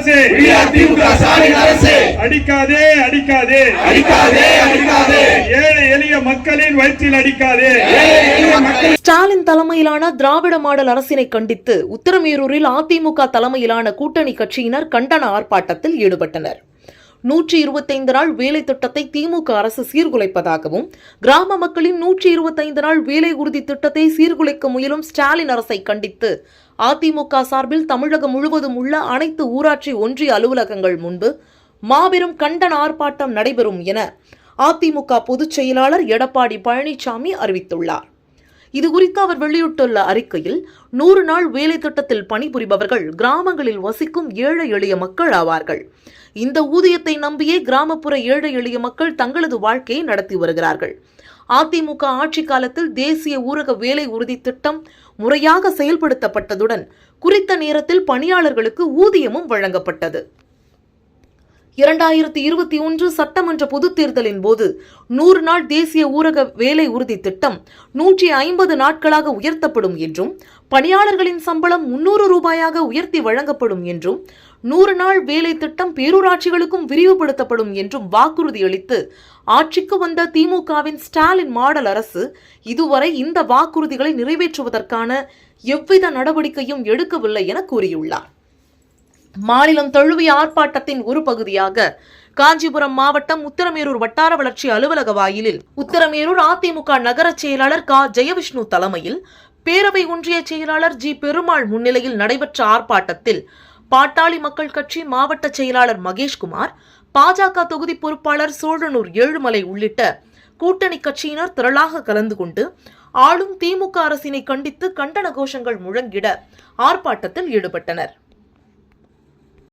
அரசு, அடிக்காதே அடிக்காதே ஏழை எளிய மக்களின் வயிற்றில் அடிக்காதே. ஸ்டாலின் தலைமையிலான திராவிட மாடல் அரசினை கண்டித்து உத்தரமேரூரில் அதிமுக தலைமையிலான கூட்டணி கட்சியினர் கண்டன ஆர்ப்பாட்டத்தில் ஈடுபட்டனர். 125 நாள் வேலை திட்டத்தை திமுக அரசு சீர்குலைப்பதாகவும், கிராம மக்களின் 125 நாள் வேலை உறுதி திட்டத்தை சீர்குலைக்க முயலும் ஸ்டாலின் அரசை கண்டித்து அதிமுக சார்பில் தமிழகம் முழுவதும் உள்ள அனைத்து ஊராட்சி ஒன்றிய அலுவலகங்கள் முன்பு மாபெரும் கண்டன ஆர்ப்பாட்டம் நடைபெறும் என அதிமுக பொதுச் செயலாளர் எடப்பாடி பழனிசாமி அறிவித்துள்ளார். இதுகுறித்து அவர் வெளியிட்டுள்ள அறிக்கையில், 100 நாள் வேலை திட்டத்தில் பணிபுரிபவர்கள் கிராமங்களில் வசிக்கும் ஏழை எளிய மக்கள் ஆவார்கள். இந்த ஊதியத்தை நம்பியே கிராமப்புற ஏழை எளிய மக்கள் தங்களது வாழ்க்கையை நடத்தி வருகிறார்கள். அதிமுக ஆட்சி காலத்தில் தேசிய ஊரக வேலை உறுதி திட்டம் முறையாக செயல்படுத்தப்பட்டதுடன் குறித்த நேரத்தில் பணியாளர்களுக்கு ஊதியமும் வழங்கப்பட்டது. 2021 சட்டமன்ற பொதுத் தேர்தலின் போது 100 நாள் தேசிய ஊரக வேலை உறுதி திட்டம் 150 நாட்களாக உயர்த்தப்படும் என்றும், பணியாளர்களின் சம்பளம் 300 ரூபாயாக உயர்த்தி வழங்கப்படும் என்றும், 100 நாள் வேலை திட்டம் பேரூராட்சிகளுக்கும் விரிவுபடுத்தப்படும் என்றும் வாக்குறுதி அளித்து ஆட்சிக்கு வந்த திமுகவின் ஸ்டாலின் மாடல் அரசு இதுவரை இந்த வாக்குறுதிகளை நிறைவேற்றுவதற்கான எவ்வித நடவடிக்கையும் எடுக்கவில்லை என கூறியுள்ளார். மாநிலம் தழுவிய ஆர்ப்பாட்டத்தின் ஒரு பகுதியாக காஞ்சிபுரம் மாவட்டம் உத்தரமேரூர் வட்டார வளர்ச்சி அலுவலக வாயிலில் உத்தரமேரூர் அதிமுக நகர செயலாளர் க. ஜெயவிஷ்ணு தலைமையில் பேரவை ஒன்றிய செயலாளர் ஜி. பெருமாள் முன்னிலையில் நடைபெற்ற ஆர்ப்பாட்டத்தில் பாட்டாளி மக்கள் கட்சி மாவட்ட செயலாளர் மகேஷ்குமார், பாஜக தொகுதி பொறுப்பாளர் சோழனூர் ஏழுமலை உள்ளிட்ட கூட்டணி கட்சியினர் திரளாக கலந்து கொண்டு ஆளும் திமுக அரசினை கண்டித்து கண்டன கோஷங்கள் முழங்கிட ஆர்ப்பாட்டத்தில் ஈடுபட்டனர்.